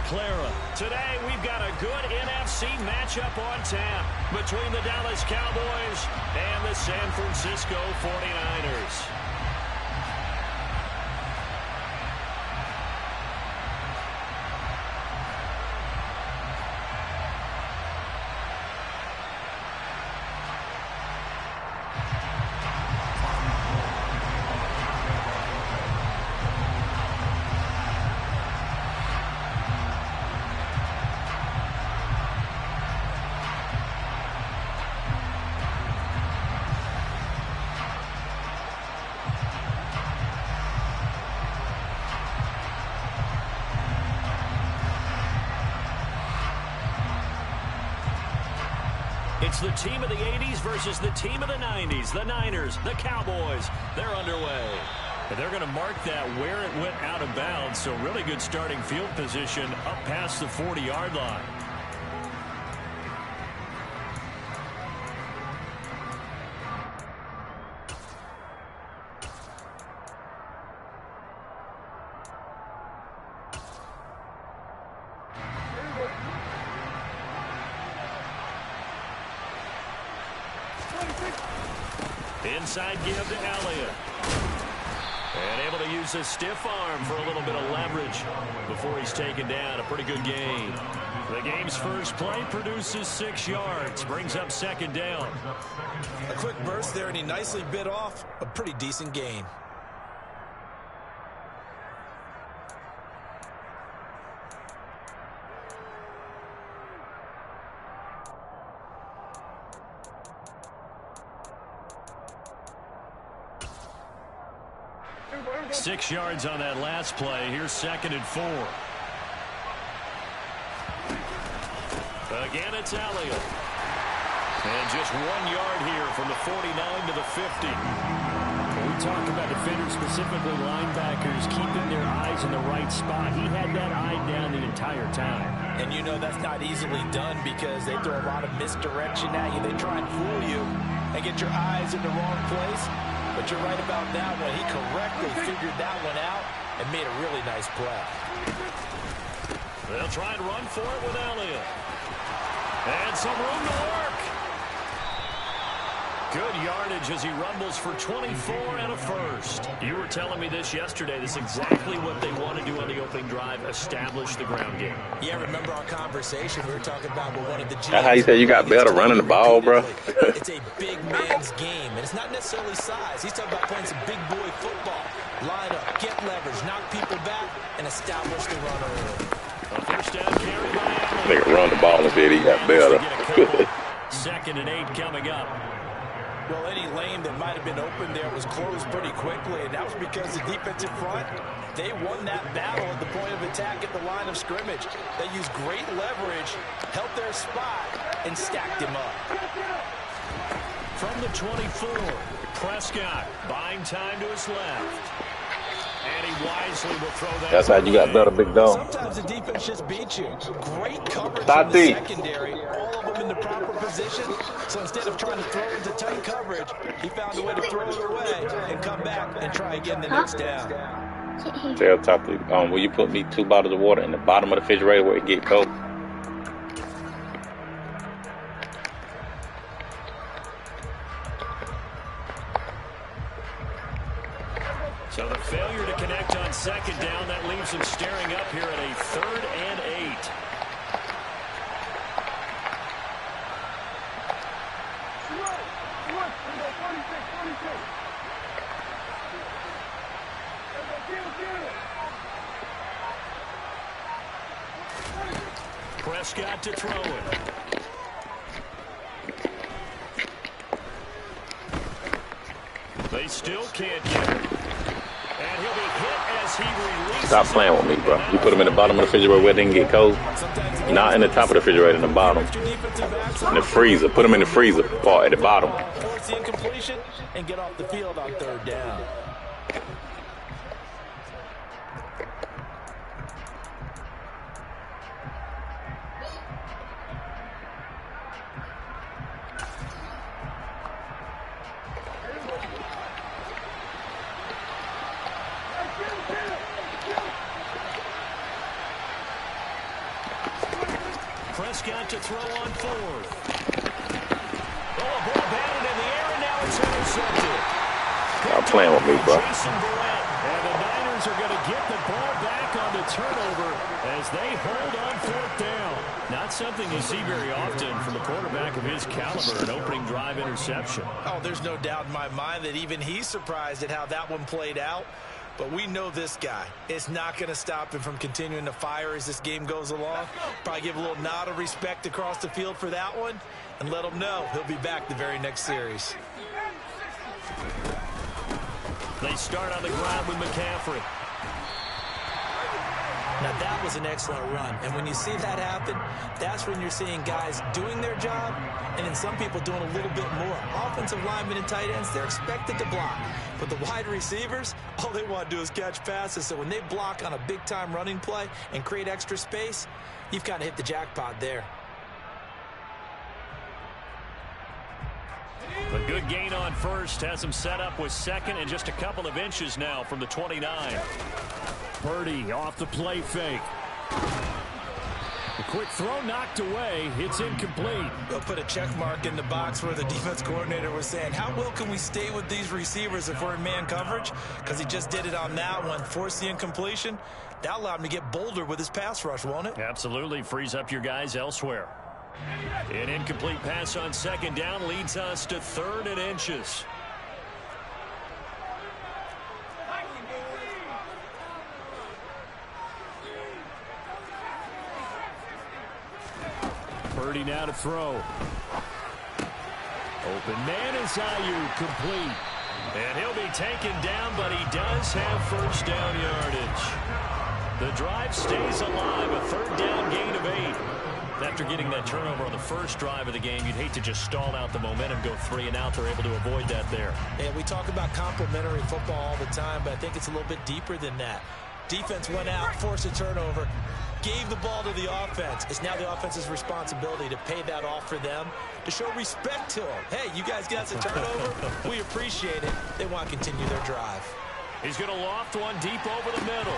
Clara. Today, we've got a good NFC matchup on tap between the Dallas Cowboys and the San Francisco 49ers. It's the team of the 80s versus the team of the 90s. The Niners, the Cowboys, they're underway. And they're going to mark that where it went out of bounds. So really good starting field position up past the 40-yard line. Inside give to Elliott. And able to use his stiff arm for a little bit of leverage before he's taken down. A pretty good gain. The game's first play produces 6 yards. Brings up second down. A quick burst there, and he nicely bit off a pretty decent gain. Six yards on that last play. Here's 2nd and 4. Again, it's Elliott. And just 1 yard here from the 49 to the 50. We talk about defenders, specifically linebackers, keeping their eyes in the right spot. He had that eye down the entire time. And you know that's not easily done because they throw a lot of misdirection at you. They try and fool you and get your eyes in the wrong place. But you're right about that one. He correctly figured that one out and made a really nice play. They'll try and run for it with Elliott. And some room to work. Good yardage as he rumbles for 24 and a first. You were telling me this yesterday. This is exactly what they want to do on the opening drive, establish the ground game. Yeah, remember our conversation? We were talking about one of the GMs. That's how you say you got better running the ball, bro. It's a big man's game, and it's not necessarily size. He's talking about playing some big boy football. Line up, get leverage, knock people back, and establish the run early. A first down carry by Elliott. Nigga run the ball and said he got better. 2nd and 8 coming up. Well, any lane that might have been open there was closed pretty quickly, and that was because the defensive front, they won that battle at the point of attack at the line of scrimmage. They used great leverage, held their spot, and stacked him up. From the 24, Prescott buying time to his left. And he wisely will throw that. That's how you got better, big dog. Sometimes the defense just beats you. Great coverage from the secondary. All of them in the proper position. So instead of trying to throw into tight coverage, he found a way to throw it away and come back and try again the next down. Tell Tati, will you put me 2 bottles of water in the bottom of the refrigerator where it get cold? So the failure to connect on 2nd down, that leaves him staring up here at a 3rd and 8. Prescott to throw it. They still can't get it. And he'll be hit as he releases. Stop playing with me, bro. You put him in the bottom of the refrigerator where it didn't get cold. Not in the top of the refrigerator, in the bottom. In the freezer. Put him in the freezer part at the bottom. Force the incompletion and get off the field on 3rd down. Prescott to throw on fourth. Oh, a ball batted in the air, and now it's intercepted. Stop playing with me, bro. And the Niners are going to get the ball back on the turnover as they hold on fourth down. Not something you see very often from a quarterback of his caliber, an opening drive interception. Oh, there's no doubt in my mind that even he's surprised at how that one played out. But we know this guy. It's not going to stop him from continuing to fire as this game goes along. Probably give a little nod of respect across the field for that one and let him know he'll be back the very next series. They start on the ground with McCaffrey. Now, that was an excellent run. And when you see that happen, that's when you're seeing guys doing their job and then some people doing a little bit more. Offensive linemen and tight ends, they're expected to block. But the wide receivers, all they want to do is catch passes. So when they block on a big-time running play and create extra space, you've kind of hit the jackpot there. A good gain on first has him set up with second and just a couple of inches now from the 29. Purdy off the play fake. A quick throw knocked away. It's incomplete. They'll put a check mark in the box where the defense coordinator was saying, how well can we stay with these receivers if we're in man coverage? Because he just did it on that one, forced the incompletion. That allowed him to get bolder with his pass rush, won't it? Absolutely. Frees up your guys elsewhere. An incomplete pass on second down leads us to third and inches. Purdy now to throw. Open man is Ayuk, complete. And he'll be taken down, but he does have first down yardage. The drive stays alive, a third down gain of 8. After getting that turnover on the first drive of the game, you'd hate to just stall out the momentum, go 3 and out. They're able to avoid that there. Yeah, we talk about complementary football all the time, but I think it's a little bit deeper than that. Defense went out, forced a turnover, gave the ball to the offense. It's now the offense's responsibility to pay that off for them, to show respect to them. Hey, you guys got the turnover. We appreciate it. They want to continue their drive. He's going to loft one deep over the middle.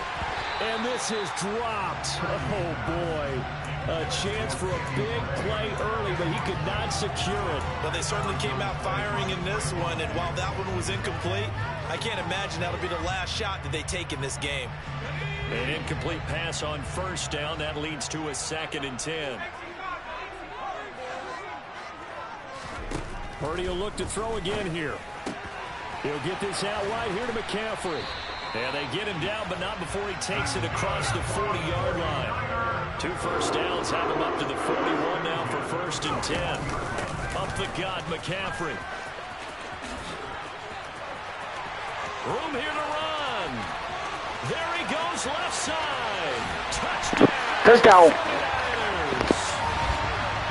And this is dropped. Oh, boy. A chance for a big play early, but he could not secure it. But they certainly came out firing in this one, and while that one was incomplete, I can't imagine that'll be the last shot that they take in this game. An incomplete pass on first down. That leads to a 2nd and 10. Purdy will look to throw again here. He'll get this out wide here to McCaffrey. And they get him down, but not before he takes it across the 40-yard line. 2 first downs have him up to the 41 now for 1st and 10. Up the gut, McCaffrey. Room here to run. There he goes, left side. Touchdown. Touchdown.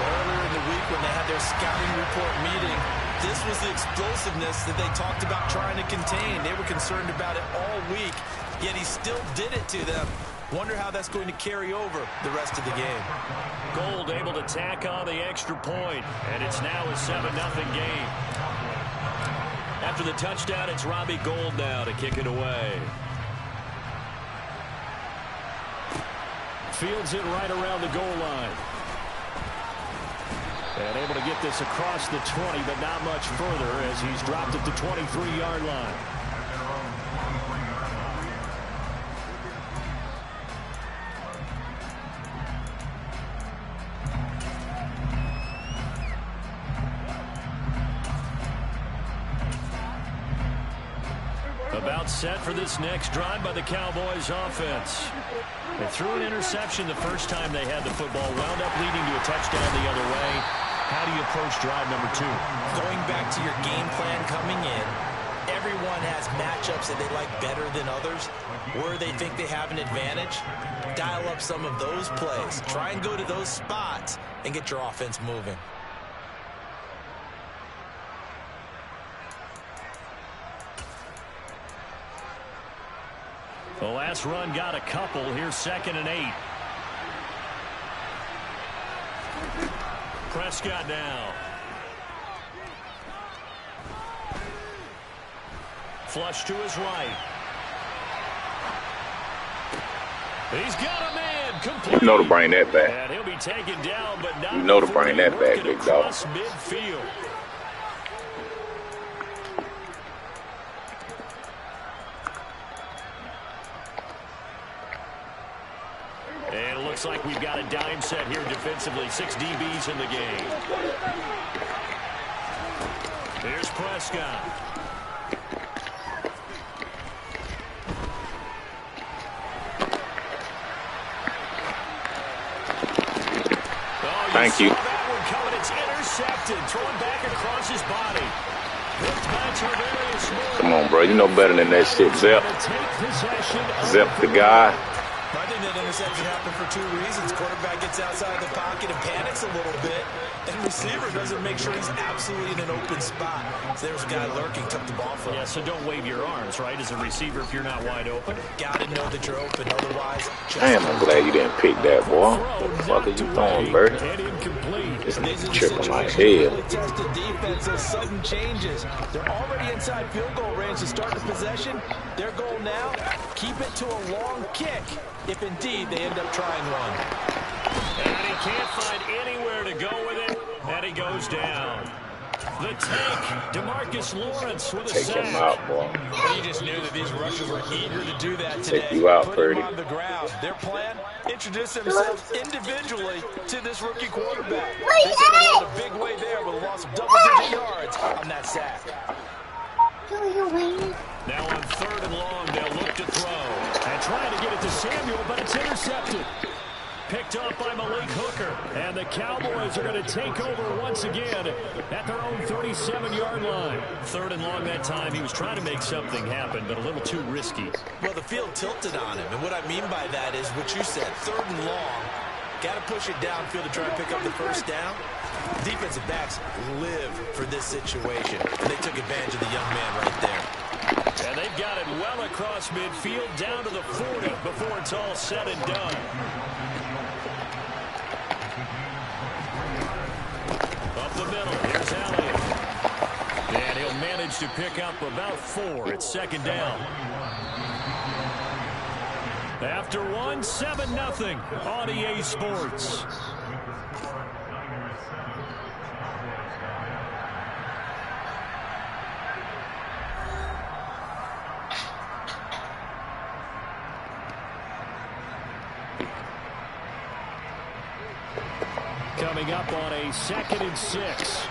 Earlier in the week when they had their scouting report meeting, this was the explosiveness that they talked about trying to contain. They were concerned about it all week, yet he still did it to them. Wonder how that's going to carry over the rest of the game. Gold able to tack on the extra point, and it's now a 7-0 game. After the touchdown, it's Robbie Gould now to kick it away. Fields it right around the goal line. And able to get this across the 20, but not much further as he's dropped at the 23-yard line. About set for this next drive by the Cowboys offense. They threw an interception the first time they had the football, wound up leading to a touchdown the other way. How do you approach drive number 2? Going back to your game plan coming in, everyone has matchups that they like better than others, where they think they have an advantage. Dial up some of those plays. Try and go to those spots and get your offense moving. The last run got a couple. Here's 2nd and 8. Prescott now. Flush to his right. He's got a man. Complete. You know to bring that back. And he'll be taken down, but not You know to before bring they that work back, it big dog. across midfield. And it looks like we've got a dime set here defensively. 6 DBs in the game. Here's Prescott. Thank you. That one coming. It's intercepted. Thrown back across his body. Come on, bro. You know better than that shit, Zep. Zep the guy. I think that interception happened for 2 reasons. Quarterback gets outside the pocket and panics a little bit. And receiver doesn't make sure he's absolutely in an open spot. So there's a guy lurking, took the ball from him. Yeah, so don't wave your arms, right, as a receiver if you're not wide open. Got to know that you're open. Otherwise, Damn, I'm glad you didn't pick that, boy. What the fuck are you throwing, Birdie? This nigga tripping my head. Tested defense, those sudden changes. They're already inside field goal range to start the possession. Their goal now, keep it to a long kick, if indeed they end up trying one. And he can't find anywhere to go with it, and he goes down. The tank, DeMarcus Lawrence with a sack. Take him out, boy. Well, you just knew that these rushers were eager to do that today. Take you out, Put Purdy. him on the ground. Their plan, introduce themselves individually to this rookie quarterback. They said they went a big way there with a loss of double-digit yards on that sack. Now on 3rd and long, they'll look to throw. And trying to get it to Samuel, but it's intercepted. Picked up by Malik Hooker. And the Cowboys are going to take over once again at their own 37-yard line. 3rd and long that time. He was trying to make something happen, but a little too risky. Well, the field tilted on him. And what I mean by that is what you said. 3rd and long. Got to push it downfield to try and pick up the first down. Defensive backs live for this situation. And they took advantage of the young man right there. And they've got it well across midfield down to the 40 before it's all said and done. Up the middle, here's Elliott. And he'll manage to pick up about 4. It's 2nd down. After 1, 7-0 on EA Sports. Coming up on a 2nd and 6.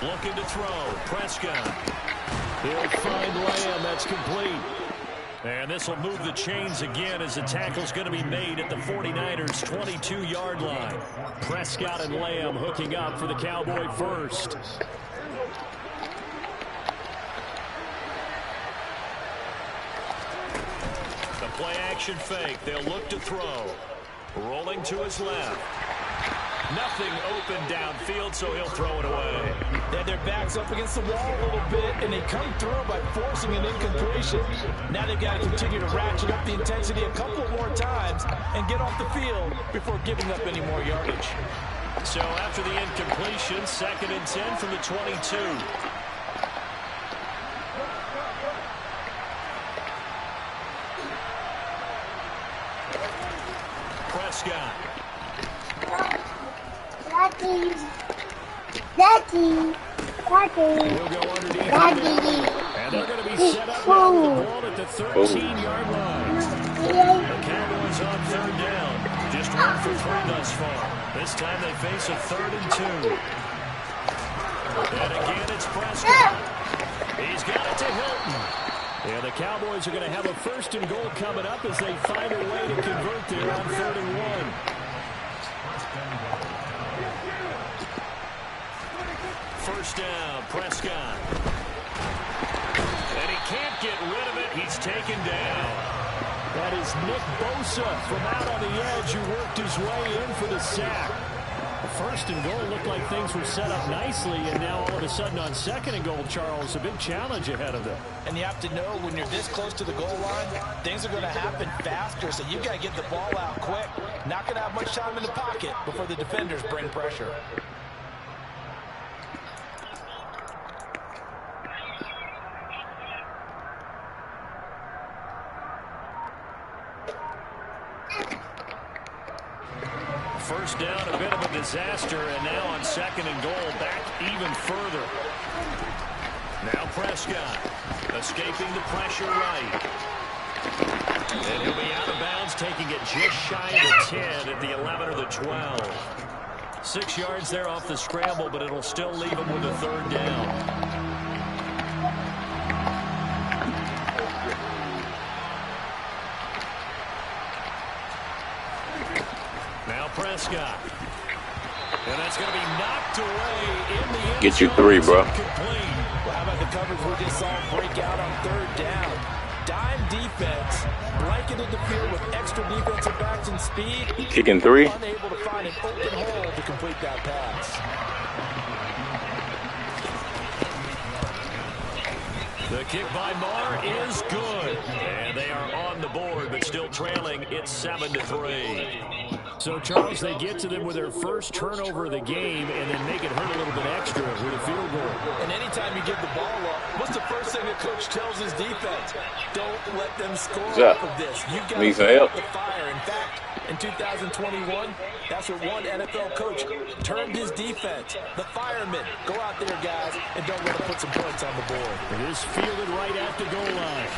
Looking to throw. Prescott. He'll find Lamb. That's complete. And this will move the chains again as the tackle's going to be made at the 49ers' 22-yard line. Prescott and Lamb hooking up for the Cowboy first. The play-action fake. They'll look to throw. Rolling to his left. Nothing open downfield, so he'll throw it away. They had their backs up against the wall a little bit, and they come through by forcing an incompletion. Now they've got to continue to ratchet up the intensity a couple more times and get off the field before giving up any more yardage. So after the incompletion, 2nd and 10 from the 22. Prescott. He'll go underneath. And they're going to be set up now with the ball at the 13-yard line. The Cowboys on 3rd down. Just 1 for 3 thus far. This time they face a 3rd and 2. And again, it's Prescott. He's got it to Hilton. And the Cowboys are going to have a 1st and goal coming up as they find a way to convert there on 3rd and 1. First down, Prescott. And he can't get rid of it. He's taken down. That is Nick Bosa from out on the edge who worked his way in for the sack. The 1st and goal looked like things were set up nicely, and now all of a sudden on 2nd and goal, Charles, a big challenge ahead of them. And you have to know when you're this close to the goal line, things are going to happen faster, so you've got to get the ball out quick. Not going to have much time in the pocket before the defenders bring pressure. first down, a bit of a disaster, and now on 2nd and goal, back even further. Now Prescott, escaping the pressure right. And he'll be out of bounds, taking it just shy of the 10 at the 11 or the 12. 6 yards there off the scramble, but it'll still leave him with a 3rd down. Now Prescott. And that's going to be knocked away in the end. Get you 3, bro. Well, how about the coverage we just saw break out on 3rd down? Dime defense, blanketed the field with extra defensive backs and speed. Kicking 3. Unable to find an open hole to complete that pass. The kick by Marr is good. And they are on the board, but still trailing. It's 7-3. So, Charles, they get to them with their first turnover of the game and then make it hurt a little bit extra with a field goal. And anytime you give the ball up, what's the first thing the coach tells his defense? Don't let them score off of this. You've got to put the fire. In fact, in 2021, that's what one NFL coach termed his defense. The firemen. Go out there, guys, and don't let them put some points on the board. It is fielded right at the goal line.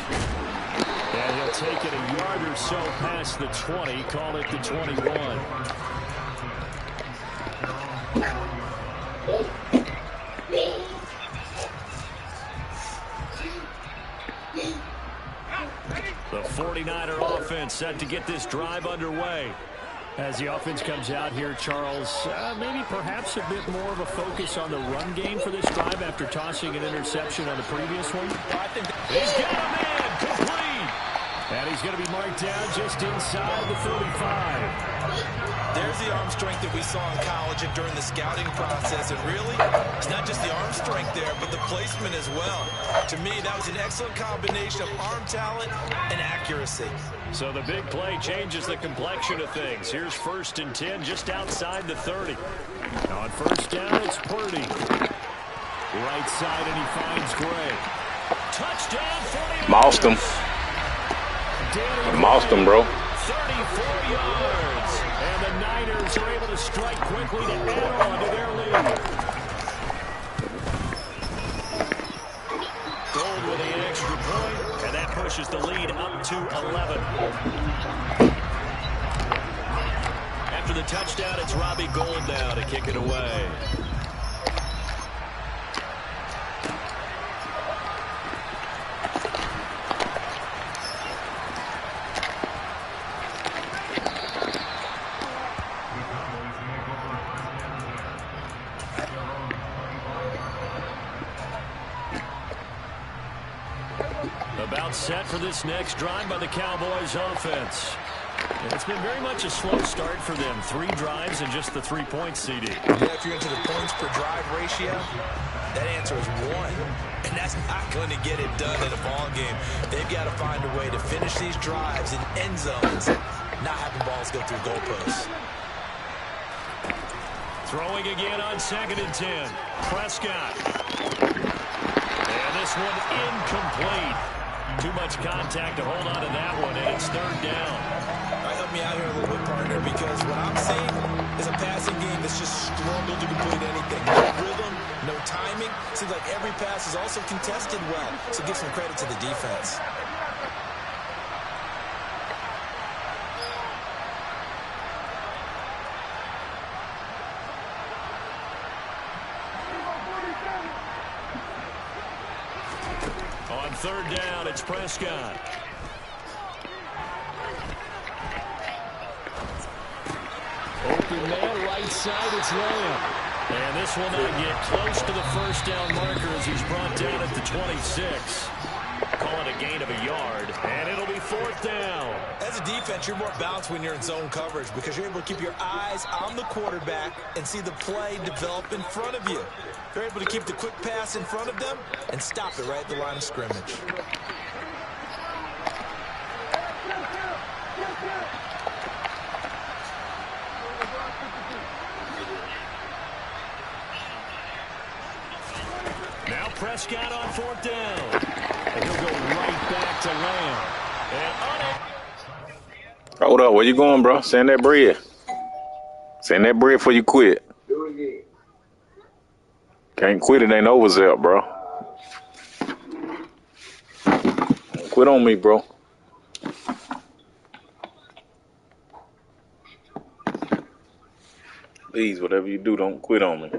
And he'll take it a yard or so past the 20, call it the 21. The 49er offense set to get this drive underway. As the offense comes out here, Charles, maybe perhaps a bit more of a focus on the run game for this drive after tossing an interception on the previous one. I think he's got a man complete. And he's going to be marked down just inside the 35. There's the arm strength that we saw in college and during the scouting process. And really, it's not just the arm strength there, but the placement as well. To me, that was an excellent combination of arm talent and accuracy. So the big play changes the complexion of things. Here's 1st and 10 just outside the 30. On 1st down, it's Purdy. Right side, and he finds Gray. Touchdown, 49ers. Mossed him. Mossed him, bro. 34 yards. And the Niners are able to strike quickly to add on to their lead. Gold with the extra point, and that pushes the lead up to 11. After the touchdown, it's Robbie Gould now to kick it away. About set for this next drive by the Cowboys offense. And it's been very much a slow start for them. 3 drives and just the 3 points, CD. Yeah, if you're into the points per drive ratio, that answer is 1. And that's not going to get it done in a ball game. They've got to find a way to finish these drives in end zones, not having balls go through goalposts. Throwing again on 2nd and 10. Prescott. And this one incomplete. Too much contact to hold on to that one, and it's 3rd down. Help me out here a little bit, partner, because what I'm seeing is a passing game that's just struggled to complete anything. No rhythm, no timing. Seems like every pass is also contested well, so give some credit to the defense. On 3rd down, it's Prescott. Open man, right side, it's Lamb. And this will not get close to the 1st down marker as he's brought down at the 26. Call it a gain of a yard, and it'll be 4th down. As a defense, you're more balanced when you're in zone coverage because you're able to keep your eyes on the quarterback and see the play develop in front of you. You're able to keep the quick pass in front of them and stop it right at the line of scrimmage. Now Prescott on 4th down. And he'll go right back to Lamb. And on it. Hold up. Where you going, bro? Send that bread. Send that bread before you quit. Do it again. Can't quit, it ain't over, Zell, bro. Don't quit on me, bro. Please, whatever you do, don't quit on me.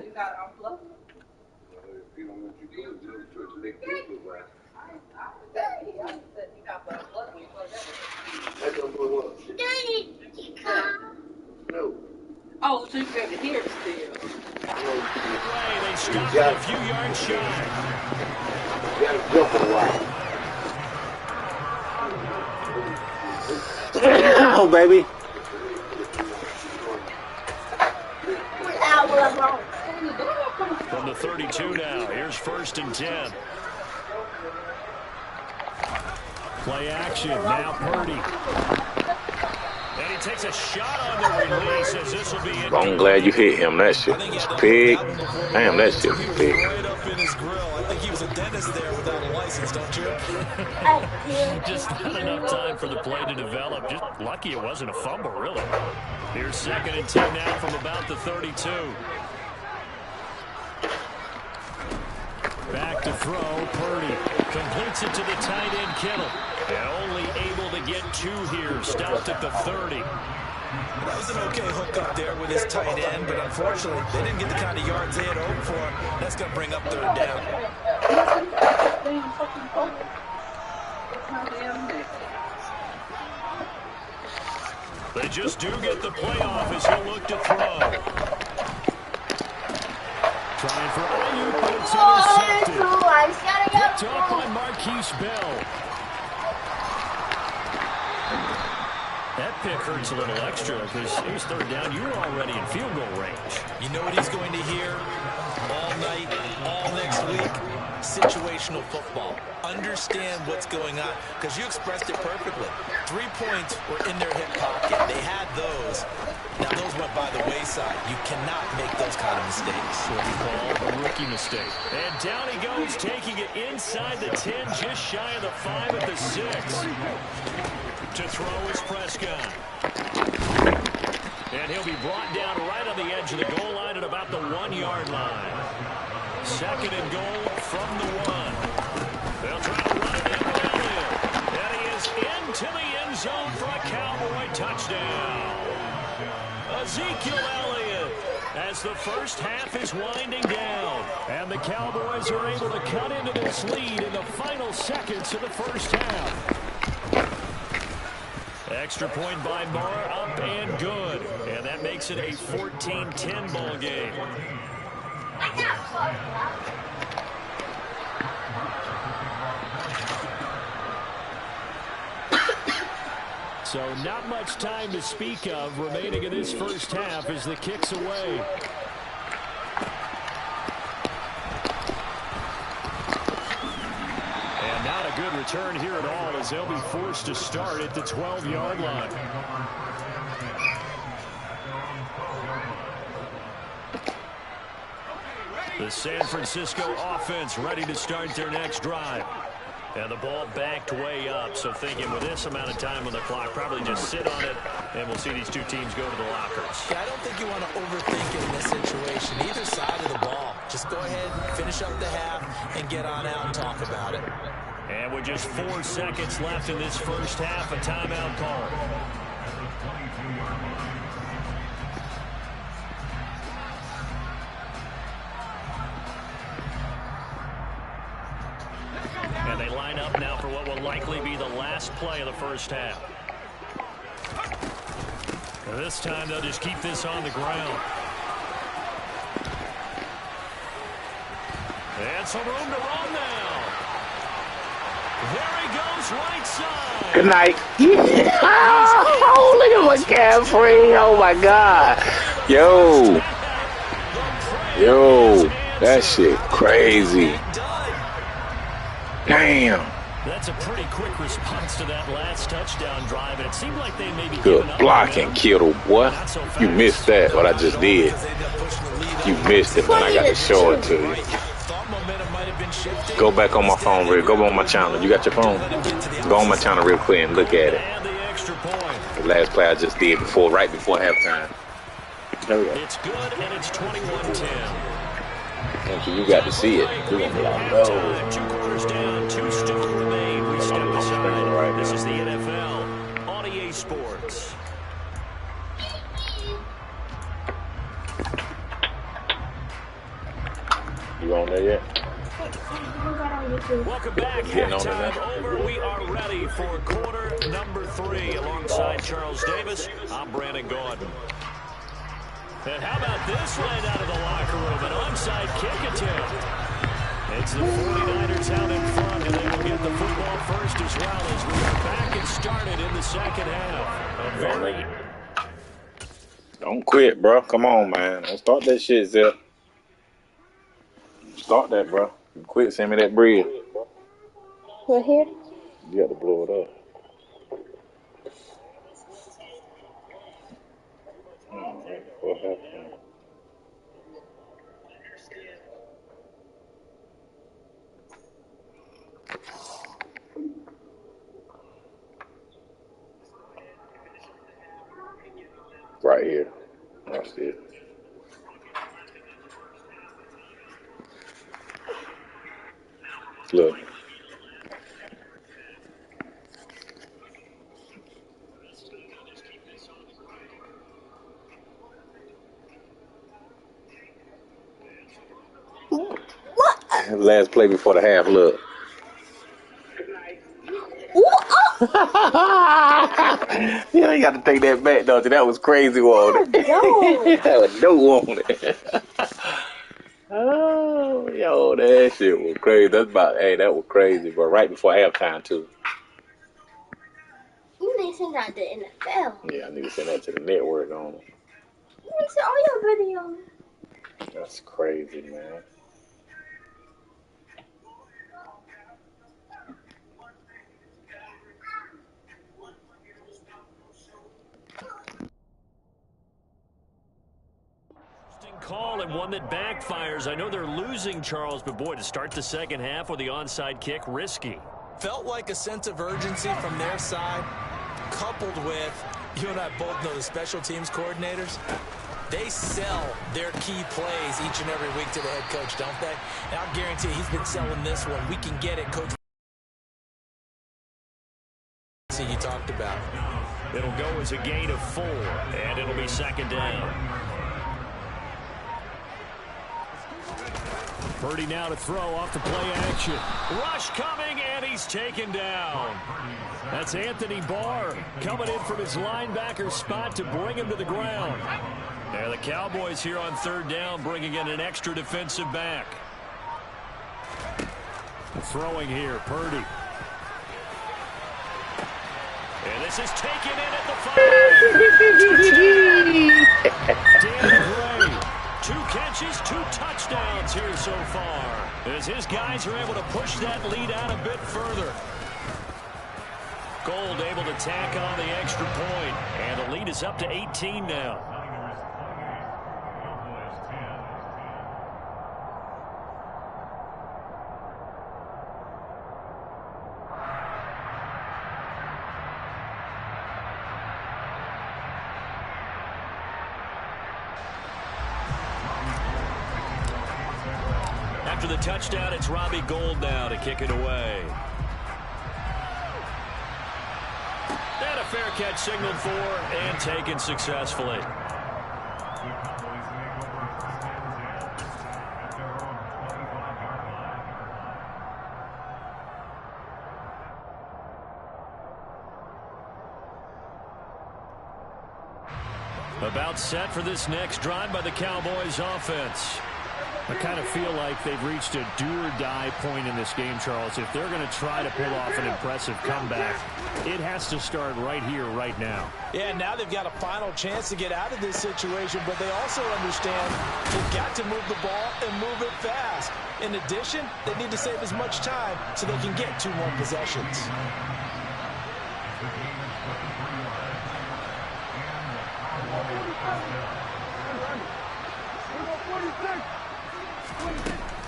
Oh, so you got to hear it still. They stopped a few yards shy. You got to jump a while. Oh, baby. From the 32 now. Here's 1st and 10. Play action. Now Purdy. And he takes a shot on the release as this will be in. I'm glad you hit him. That shit was big. Damn, that shit was big. Right up in his grill. I think he was a dentist there without a license, don't you? Just not enough time for the play to develop. Just lucky it wasn't a fumble, really. Here's 2nd and 10 now from about the 32. Back to throw. Purdy completes it to the tight end Kittle. And only able to get 2 here. Stopped at the 30. That was an okay hook up there with his tight end, but unfortunately, they didn't get the kind of yards they had hoped for. That's going to bring up 3rd down. They just do get the playoff as he'll look to throw. Trying for Ayuk, but it's intercepted. Picked off by Marquise Bell. That pick hurts a little extra because it was 3rd down. You were already in field goal range. You know what he's going to hear all night, all next week? Situational football. Understand what's going on, because you expressed it perfectly. 3 points were in their hip pocket. They had those. Now those went by the wayside. You cannot make those kind of mistakes. What we call a rookie mistake. And down he goes, taking it inside the 10, just shy of the 5 at the 6. To throw is Prescott. And he'll be brought down right on the edge of the goal line at about the 1-yard line. 2nd and goal from the 1. They'll try to run it in with Elliott. And he is into the end zone for a Cowboy touchdown. Ezekiel Elliott as the first half is winding down. And the Cowboys are able to cut into this lead in the final seconds of the first half. Extra point by Barr, up and good. And that makes it a 14-10 ball game. So not much time to speak of remaining in this first half as the kick's away. And not a good return here at all as they'll be forced to start at the 12-yard line. The San Francisco offense ready to start their next drive. And the ball backed way up, so thinking with this amount of time on the clock, probably just sit on it, and we'll see these two teams go to the lockers. Yeah, I don't think you want to overthink it in this situation. Either side of the ball. Just go ahead, finish up the half, and get on out and talk about it. And with just 4 seconds left in this first half, a timeout call. And they line up now for what will likely be the last play of the first half. And this time they'll just keep this on the ground. And some room to run now. There he goes, right side. Good night. Oh, look at McCaffrey. Oh, my God. Yo, that shit crazy. Damn. That's a pretty quick response to that last touchdown drive, and it seemed like they maybe Good blocking, Kittle, boy. You missed that, what I just did. You missed it, man. I got to show it to you. Go back on my phone, real. Go on my channel. You got your phone? Go on my channel real quick and look at it. The last play I just did right before halftime. There we go. It's good, and it's 21-10. You got to see it. You're going to be like, no. 2 quarters down, 2 still to remain. We step aside. Right This now. is the NFL on EA Sports. You on there yet? Welcome back. Halftime over. We are ready for quarter number 3. Alongside Charles Davis, I'm Brandon Gordon. And how about this right out of the locker room? An onside kick attempt. It's the 49ers out in front, and they will get the football first as well as we are back and started in the second half. Don't quit, bro. Come on, man. Don't start that shit, Zip. Start that, bro. Quit, send me that bread. Right here? You got to blow it up. What happened? Right here. That's it. Look. What? Last play before the half, look. Yeah, you got to take that back, don't you? That was crazy, wasn't it? That was dope, wasn't it? Oh, yo, that shit was crazy. That was crazy, bro. Right before halftime, too. You need to send that to the NFL. Yeah, I need to send that to the network on it. You need to send all your videos. That's crazy, man. Call and one that backfires. I know they're losing, Charles, but boy, to start the second half with the onside kick, risky. Felt like a sense of urgency from their side, coupled with, you and I both know the special teams coordinators. They sell their key plays each and every week to the head coach, don't they? And I'll guarantee he's been selling this one. We can get it, Coach. See, you talked about. It'll go as a gain of 4, and it'll be second down. Purdy now to throw off the play action. Rush coming, and he's taken down. That's Anthony Barr coming in from his linebacker spot to bring him to the ground. And the Cowboys here on third down bringing in an extra defensive back. Throwing here, Purdy. And this is taken in at the 5. Danny Gray. 2 catches, 2 touchdowns here so far, as his guys are able to push that lead out a bit further. Gold able to tack on the extra point, and the lead is up to 18 now. After the touchdown, it's Robbie Gould now to kick it away. And a fair catch signaled for and taken successfully. About set for this next drive by the Cowboys offense. I kind of feel like they've reached a do-or-die point in this game, Charles. If they're going to try to pull off an impressive comeback, it has to start right here, right now. Yeah, now they've got a final chance to get out of this situation, but they also understand they've got to move the ball and move it fast. In addition, they need to save as much time so they can get 2 more possessions.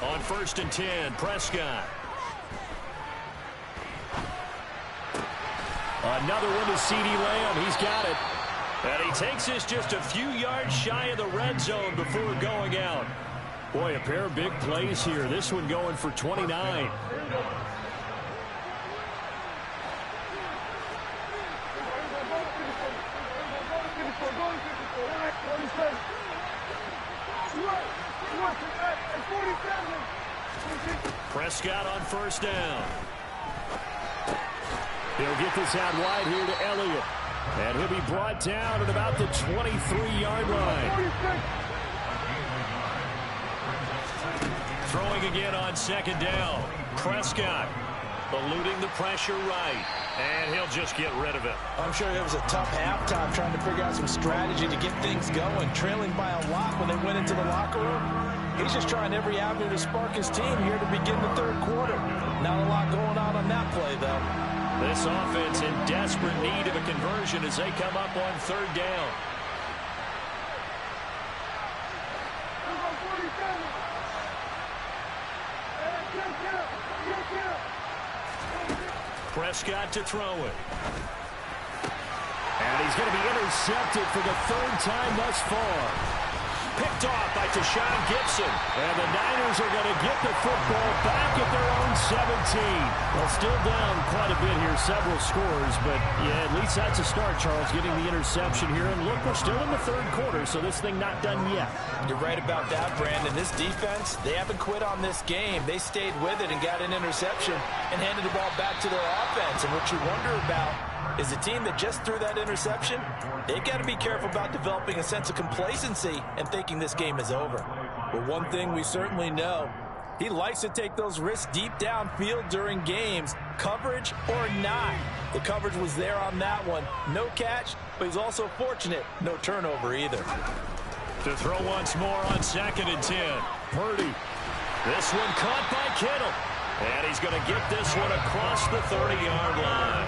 On 1st and 10, Prescott. Another one to CeeDee Lamb. He's got it. And he takes this just a few yards shy of the red zone before going out. Boy, a pair of big plays here. This one going for 29. Prescott on first down. He'll get this out wide here to Elliott. And he'll be brought down at about the 23-yard line. Throwing again on second down. Prescott eluding the pressure right. And he'll just get rid of it. I'm sure it was a tough halftime trying to figure out some strategy to get things going. Trailing by a lot when they went into the locker room. He's just trying every avenue to spark his team here to begin the third quarter. Not a lot going on that play, though. This offense in desperate need of a conversion as they come up on third down. Prescott to throw it. And he's going to be intercepted for the third time thus far. Picked off by Tashawn Gibson. And the Niners are going to get the football back at their own 17. Well, still down quite a bit here, several scores. But, yeah, at least that's a start, Charles, getting the interception here. And, look, we're still in the third quarter, so this thing not done yet. You're right about that, Brandon. This defense, they haven't quit on this game. They stayed with it and got an interception and handed the ball back to their offense. And what you wonder about is a team that just threw that interception, they've got to be careful about developing a sense of complacency and thinking this game is over. But one thing we certainly know, he likes to take those risks deep downfield during games, coverage or not. The coverage was there on that one. No catch, but he's also fortunate. No turnover either. To throw once more on 2nd and 10. Purdy. This one caught by Kittle. And he's going to get this one across the 30-yard line.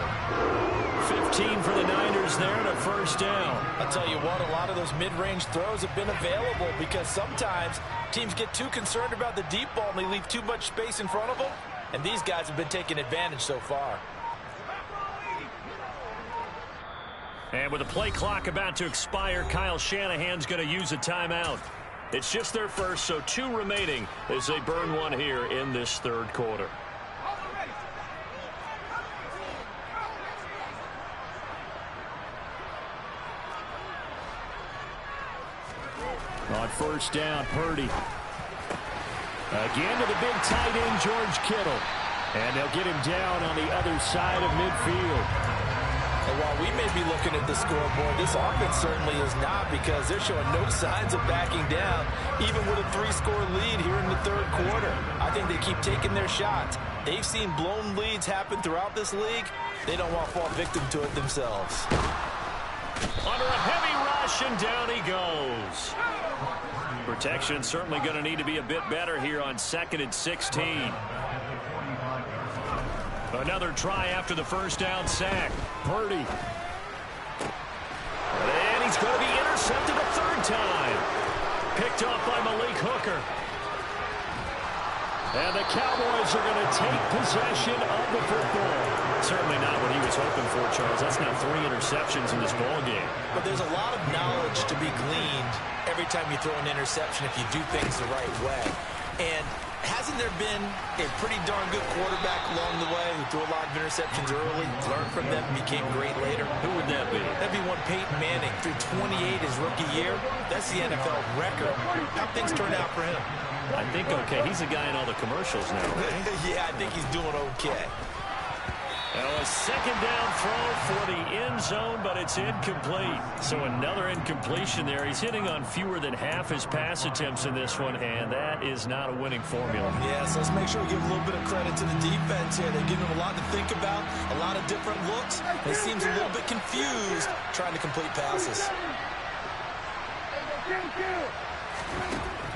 15 for the Niners there and a first down. I'll tell you what, a lot of those mid-range throws have been available because sometimes teams get too concerned about the deep ball and they leave too much space in front of them. And these guys have been taking advantage so far. And with the play clock about to expire, Kyle Shanahan's going to use a timeout. It's just their first, so 2 remaining as they burn one here in this third quarter. On first down, Purdy. Again to the big tight end, George Kittle. And they'll get him down on the other side of midfield. And while we may be looking at the scoreboard, this offense certainly is not, because they're showing no signs of backing down, even with a 3-score lead here in the third quarter. I think they keep taking their shots. They've seen blown leads happen throughout this league. They don't want to fall victim to it themselves. Under a heavy rush, and down he goes. Protection certainly going to need to be a bit better here on 2nd and 16. Another try after the first down sack. Purdy. And he's going to be intercepted a third time. Picked off by Malik Hooker. And the Cowboys are going to take possession of the football. Certainly not what he was hoping for, Charles. That's now 3 interceptions in this ball game. But there's a lot of knowledge to be gleaned every time you throw an interception if you do things the right way. And hasn't there been a pretty darn good quarterback along the way who threw a lot of interceptions early, learned from them, and became great later? Who would that be? That'd be one Peyton Manning. Threw 28 his rookie year. That's the NFL record. How things turn out for him? I think okay. He's a guy in all the commercials now, right? Yeah, I think he's doing okay. A second down throw for the end zone, but it's incomplete. So another incompletion there. He's hitting on fewer than half his pass attempts in this one, and that is not a winning formula. Yeah, so let's make sure we give a little bit of credit to the defense here. They're giving him a lot to think about, a lot of different looks. He seems a little bit confused trying to complete passes.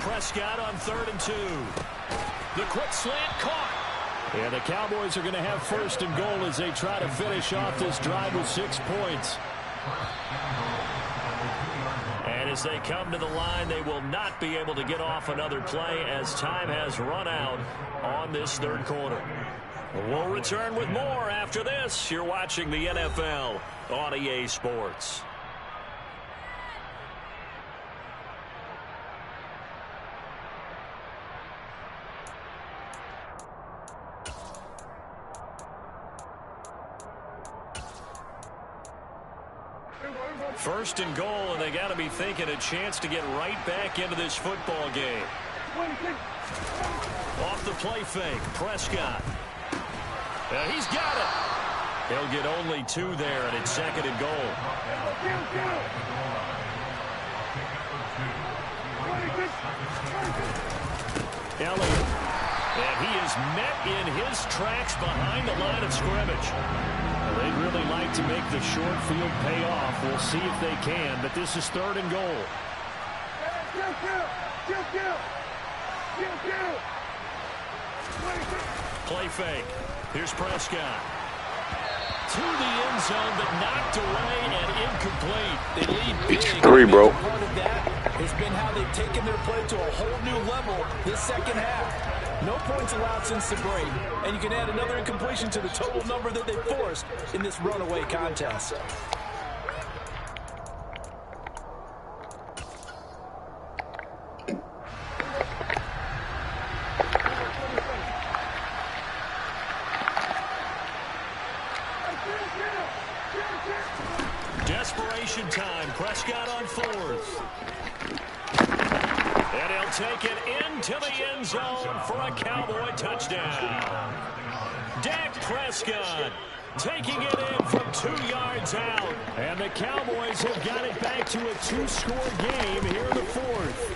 Prescott on 3rd and 2. The quick slant caught. Yeah, the Cowboys are going to have 1st and goal as they try to finish off this drive with 6 points. And as they come to the line, they will not be able to get off another play as time has run out on this third quarter. We'll return with more after this. You're watching the NFL on EA Sports. First and goal, and they got to be thinking a chance to get right back into this football game. Off the play fake, Prescott. He's got it. He'll get only 2 there, and it's second and goal. Elliott. And he is met in his tracks behind the line of scrimmage. They'd really like to make the short field pay off. We'll see if they can, but this is third and goal. Play fake. Here's Prescott. To the end zone, but knocked away and incomplete. They lead big. 3, bro. Part of that has been how they've taken their play to a whole new level this second half. No points allowed since the break, and you can add another incompletion to the total number that they forced in this runaway contest. Desperation time. Prescott on 4th. And he'll take it into the end zone for a Cowboy touchdown. Dak Prescott taking it in from 2 yards out. And the Cowboys have got it back to a 2-score game here in the 4th.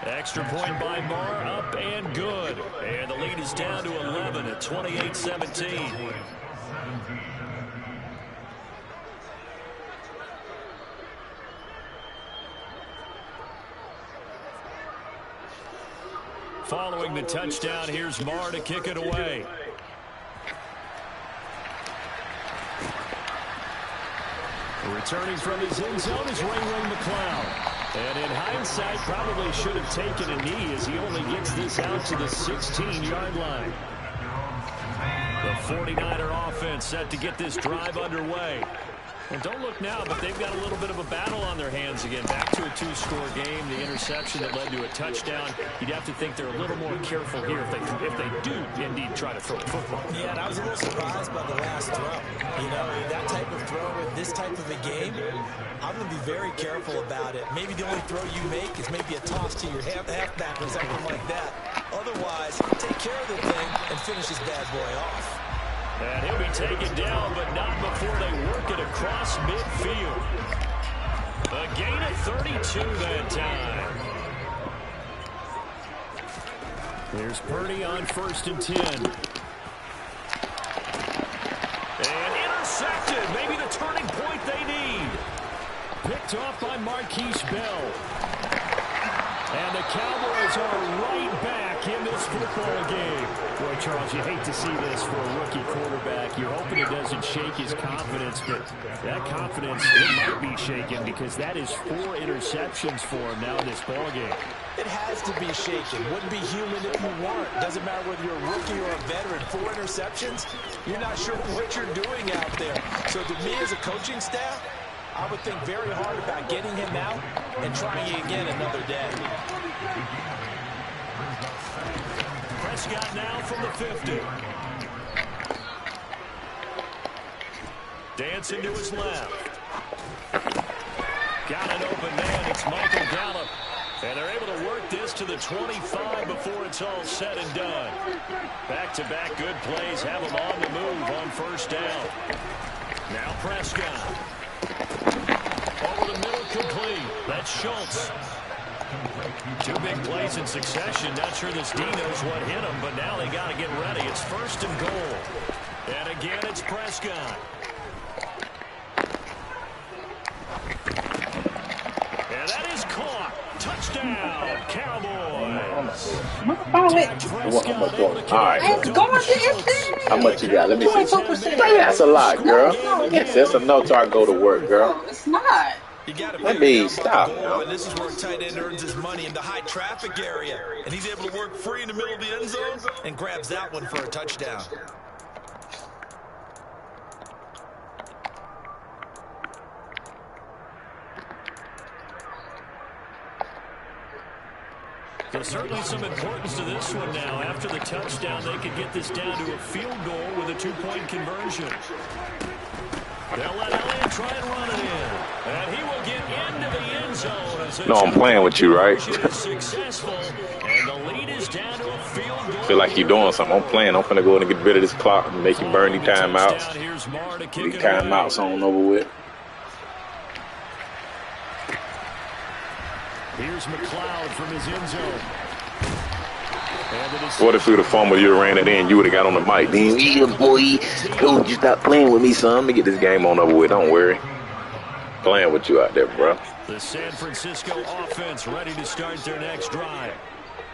Extra point by Marr, up and good. And the lead is down to 11 at 28-17. Following the touchdown, here's Marr to kick it away. Returning from his end zone is Ray McCloud. And in hindsight, probably should have taken a knee as he only gets this out to the 16-yard line. The 49er offense set to get this drive underway. And don't look now, but they've got a little bit of a battle on their hands again. Back to a 2-score game. The interception that led to a touchdown. You'd have to think they're a little more careful here if they do indeed try to throw the football. Yeah, and I was a little surprised by the last throw. You know, that type of throw in this type of a game, I'm going to be very careful about it. Maybe the only throw you make is maybe a toss to your halfback or something like that. Otherwise, take care of the thing and finish this bad boy off. And he'll be taken down, but not before they work it across midfield. A gain of 32 that time. There's Purdy on 1st and 10. And intercepted. Maybe the turning point they need. Picked off by Marquise Bell. And the Cowboys are right back in this football game. Boy, Charles, you hate to see this for a rookie quarterback. You're hoping it doesn't shake his confidence, but that confidence, it might be shaken because that is 4 interceptions for him now in this ball game. It has to be shaken. Wouldn't be human if you weren't. Doesn't matter whether you're a rookie or a veteran. 4 interceptions, you're not sure what you're doing out there. So to me as a coaching staff, I would think very hard about getting him out and trying again another day. Prescott now from the 50. Dancing to his left. Got an open man. It's Michael Gallup. And they're able to work this to the 25 before it's all said and done. Back-to-back good plays have them on the move on 1st down. Now Prescott. Over the middle, complete. That's Schultz. 2 big plays in succession. Not sure this D knows what hit him, but now they got to get ready. It's 1st and goal. And again, it's Prescott. And that is caught. Touchdown, Cowboys. All right. How much you got? Let me see. That's a lot, girl. Yes, that's enough till I go to work, girl. It's not. Let me stop now. And this is where a tight end earns his money in the high traffic area. And he's able to work free in the middle of the end zone and grabs that one for a touchdown. There's certainly some importance to this one now. After the touchdown, they could get this down to a field goal with a 2-point conversion. They'll let Elliott try and run it in. And he will get into the end zone. As No, I'm playing with you, right? is successful, and the lead is down to a field goal. Feel like you're doing something. I'm playing. I'm finna go in and get rid of this clock and make you burn these timeouts. These timeouts on over with. Here's McLeod from his end zone. What if we would have fumbled, you ran it in, you would have got on the mic. Then, yeah, boy, go, you stop playing with me, son. Let me get this game on over with. Don't worry. Playing with you out there, bro. The San Francisco offense ready to start their next drive.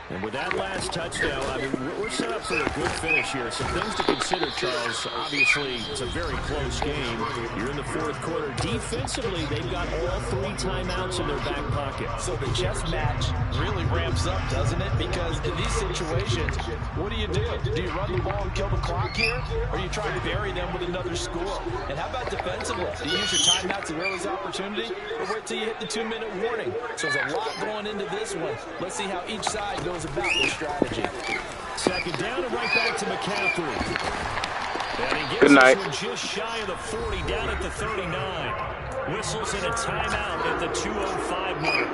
And with that last touchdown, I mean, we're set up for a good finish here. Some things to consider, Charles. Obviously, it's a very close game. You're in the fourth quarter. Defensively, they've got all 3 timeouts in their back pocket. So the chess match really ramps up, doesn't it? Because in these situations, what do? Do you run the ball and kill the clock here? Or you try to bury them with another score? And how about defensively? Do you use your timeouts at early's opportunity? Or wait till you hit the 2-minute warning? So there's a lot going into this one. Let's see how each side goes about their strategy. Second down and right back to McCaffrey. And he gets Good night. This one just shy of the 40, down at the 39. Whistles in a timeout at the 2:05 mark.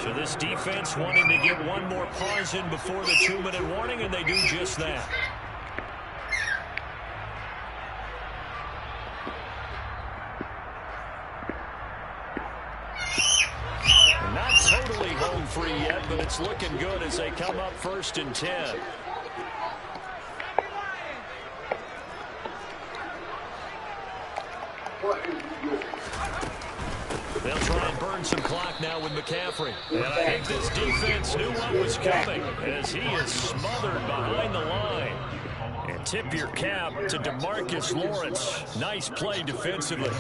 So this defense wanting to get one more pause in before the 2-minute warning, and they do just that. Not totally home free yet, but it's looking good as they come up 1st and 10. They'll try and burn some clock now with McCaffrey. And I think this defense knew what was coming as he is smothered behind the line. And tip your cap to DeMarcus Lawrence. Nice play defensively.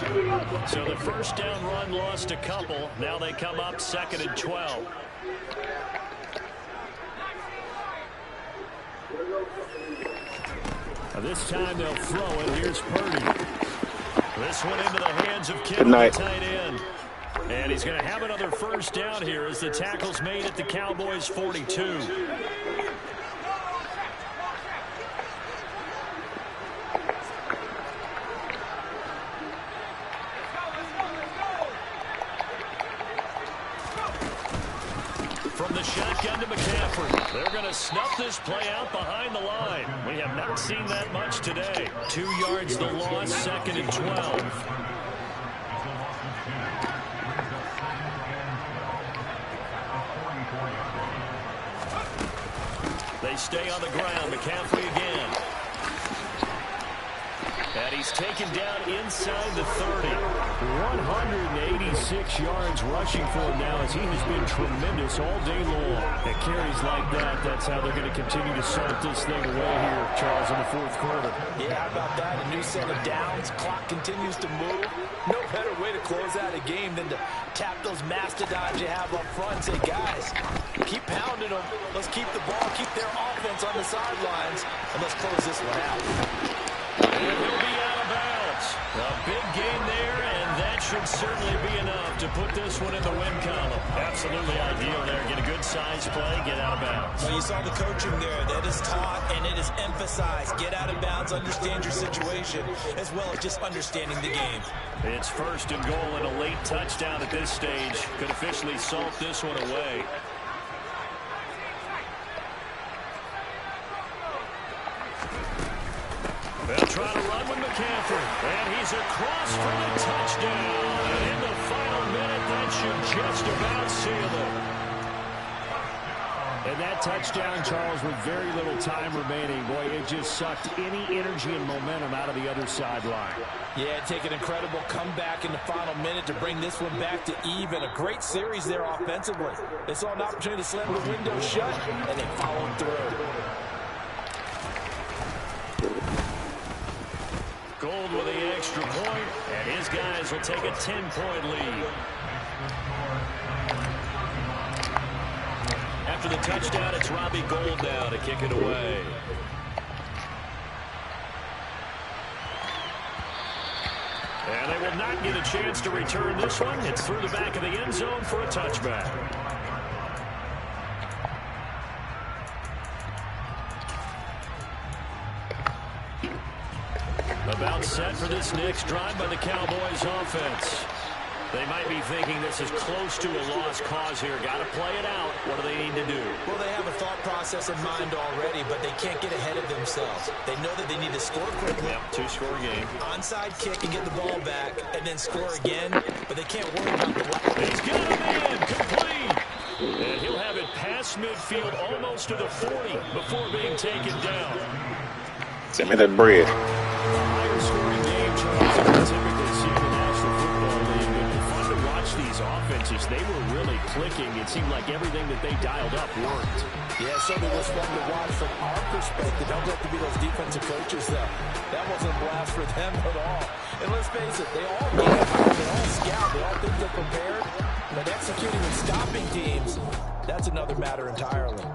So the first down run lost a couple. Now they come up 2nd and 12. Now this time they'll throw it. Here's Purdy. This one into the hands of Kittle, Good night. the tight end. And he's going to have another first down here as the tackle's made at the Cowboys' 42. From the shotgun to McCaffrey. They're going to snuff this play out behind the line. We have not seen that much today. 2 yards the loss, 2nd and 12. They stay on the ground. McCaffrey again. And he's taken down inside the 30. 186 yards rushing for him now as he has been tremendous all day long. At carries like that, that's how they're going to continue to salt this thing away here, Charles, in the fourth quarter. Yeah, how about that? A new set of downs. Clock continues to move. No better way to close out a game than to tap those mastodons you have up front and say, guys, keep pounding them. Let's keep the ball, keep their offense on the sidelines, and let's close this one out. And he'll be out of bounds. A big gain there, and that should certainly be enough to put this one in the win column. Absolutely ideal there. Get a good size play, get out of bounds. Well, you saw the coaching there. That is taught and it is emphasized. Get out of bounds, understand your situation, as well as just understanding the game. It's 1st and goal and a late touchdown at this stage. Could officially salt this one away. They'll try to run with McCaffrey. And he's across for the touchdown. And in the final minute, that should just about seal it. And that touchdown, Charles, with very little time remaining, boy, it just sucked any energy and momentum out of the other sideline. Yeah, take an incredible comeback in the final minute to bring this one back to even. A great series there offensively. They saw an opportunity to slam the window shut, and they followed through. Gold with the extra point, and his guys will take a 10-point lead. After the touchdown, it's Robbie Gould now to kick it away. And they will not get a chance to return this one. It's through the back of the end zone for a touchback. A About set for this next drive by the Cowboys offense. They might be thinking this is close to a lost cause here. Got to play it out. What do they need to do? Well, they have a thought process in mind already, but they can't get ahead of themselves. They know that they need to score quickly. Yep, two-score game. Onside kick and get the ball back, and then score again, but they can't worry about the right. He's got him in, complete. And he'll have it past midfield almost to the 40 before being taken down. Send me that bread. A higher scoring game, Charles, than we typically see in the National Football League. But it's fun to watch these offenses. They were really clicking. It seemed like everything that they dialed up worked. Yeah, certainly was fun to watch from our perspective. Don't have to be those defensive coaches, though. That wasn't a blast for them at all. And let's face it, they all game, they all scout, they all think they're prepared. But executing and stopping teams, that's another matter entirely.